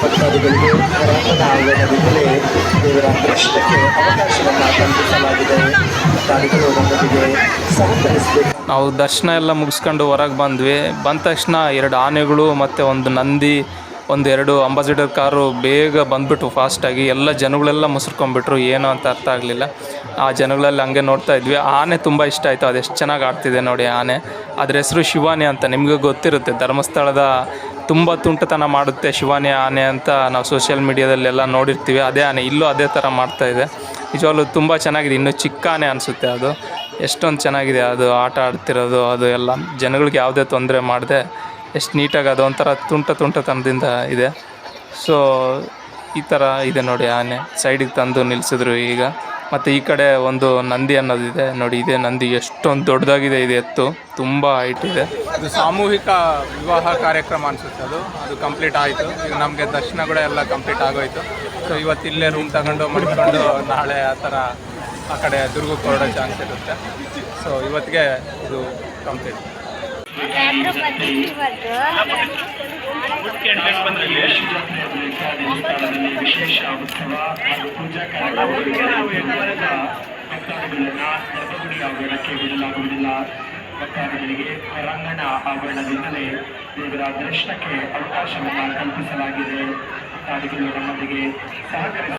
ಭಕ್ತಾದಿಗಳಿಗೆ ಹೊರಾಂಗಣ ಆವರಣದಿಂದಲೇ ದೇವರ ದರ್ಶನಕ್ಕೆ ಅವಕಾಶವನ್ನು ಕಲ್ಪಿಸಲಾಗಿದೆ. ಭಕ್ತಾದಿಗಳು ನಮ್ಮೊಂದಿಗೆ ಸಹಕರಿಸಬೇಕು. ನಾವು ದರ್ಶನ ಎಲ್ಲ ಮುಗಿಸ್ಕೊಂಡು ಹೊರಗೆ ಬಂದ್ವಿ. ಬಂದ ತಕ್ಷಣ 2 ಆನೆಗಳು ಮತ್ತು ಒಂದು ನಂದಿ, 2 ಅಂಬಾಸಿಡರ್ ಕಾರು ಬೇಗ ಬಂದುಬಿಟ್ಟು ಫಾಸ್ಟಾಗಿ. ಎಲ್ಲ ಜನಗಳೆಲ್ಲ ಮುಸ್ರ್ಕೊಂಡ್ಬಿಟ್ರು, ಏನೋ ಅಂತ ಅರ್ಥ ಆಗಲಿಲ್ಲ. ಆ ಜನಗಳಲ್ಲಿ ಹಂಗೆ ನೋಡ್ತಾ ಇದ್ವಿ. ಆನೆ ತುಂಬ ಇಷ್ಟ ಆಯಿತು, ಅದೆಷ್ಟು ಚೆನ್ನಾಗಿ ಆಡ್ತಿದೆ ನೋಡಿ ಆನೆ. ಅದ್ರ ಹೆಸರು ಶಿವಾನಿ ಅಂತ, ನಿಮಗೆ ಗೊತ್ತಿರುತ್ತೆ. ಧರ್ಮಸ್ಥಳದ ತುಂಬ ತುಂಟತನ ಮಾಡುತ್ತೆ ಶಿವಾನಿ ಆನೆ ಅಂತ ನಾವು ಸೋಷಿಯಲ್ ಮೀಡಿಯಾದಲ್ಲೆಲ್ಲ ನೋಡಿರ್ತೀವಿ. ಅದೇ ಆನೆ ಇಲ್ಲೂ ಅದೇ ಥರ ಮಾಡ್ತಾಯಿದೆ. ನಿಜವಾಗ್ಲೂ ತುಂಬ ಚೆನ್ನಾಗಿದೆ. ಇನ್ನೂ ಚಿಕ್ಕ ಆನೆ ಅನಿಸುತ್ತೆ ಅದು. ಎಷ್ಟೊಂದು ಚೆನ್ನಾಗಿದೆ ಅದು ಆಟ ಆಡ್ತಿರೋದು. ಅದು ಎಲ್ಲ ಜನಗಳಿಗೆ ಯಾವುದೇ ತೊಂದರೆ ಮಾಡದೆ ಎಷ್ಟು ನೀಟಾಗಿ ಅದು ಒಂಥರ ತುಂಟತನದಿಂದ ಇದೆ. ಸೊ ಈ ಥರ ಇದೆ ನೋಡಿ ಆನೆ. ಸೈಡಿಗೆ ತಂದು ನಿಲ್ಲಿಸಿದ್ರು ಈಗ. ಮತ್ತು ಈ ಕಡೆ ಒಂದು ನಂದಿ ಅನ್ನೋದಿದೆ ನೋಡಿ. ಇದೇ ನಂದಿ ಎಷ್ಟೊಂದು ದೊಡ್ಡದಾಗಿದೆ. ಇದು ಎತ್ತು ತುಂಬ ಹೈಟ್ ಇದೆ. ಇದು ಸಾಮೂಹಿಕ ವಿವಾಹ ಕಾರ್ಯಕ್ರಮ ಅನಿಸುತ್ತೆ. ಅದು ಕಂಪ್ಲೀಟ್ ಆಯಿತು. ಈಗ ನಮಗೆ ದರ್ಶನ ಕೂಡ ಎಲ್ಲ ಕಂಪ್ಲೀಟ್ ಆಗೋಯಿತು. ಸೊ ಇವತ್ತು ಇಲ್ಲೇ ರೂಮ್ ತಗೊಂಡು ಮಾಡ್ಕೊಂಡು ನಾಳೆ ಆ ಥರ ಆ ಕಡೆ ದುರ್ಗಕ್ಕೆ ಹೊರಡೋ ಚಾನ್ಸ್ ಇರುತ್ತೆ. ಸೊ ಇವತ್ತಿಗೆ ಇದು ಕಂಪ್ಲೀಟ್. ದೇವಸ್ಥಾನದಲ್ಲಿ ವಿಶೇಷ ಉತ್ಸವ ಹಾಗೂ ಪೂಜಾ ಕಾರ್ಯಕ್ರಮಗಳಿಂದ ಭಕ್ತಾದಿಗಳನ್ನ ಗರ್ಭಗುಡಿ ಆವರಣಕ್ಕೆ ಬಿಡಲಾಗುವುದಿಲ್ಲ. ಭಕ್ತಾದಿಗಳಿಗೆ ಹೊರಾಂಗಣ ಆವರಣದಿಂದಲೇ ದೇವರ ದರ್ಶನಕ್ಕೆ ಅವಕಾಶವನ್ನು ಕಲ್ಪಿಸಲಾಗಿದೆ. ಭಕ್ತಾದಿಗಳು ನಮ್ಮೊಂದಿಗೆ ಸಹಕರಿಸಿ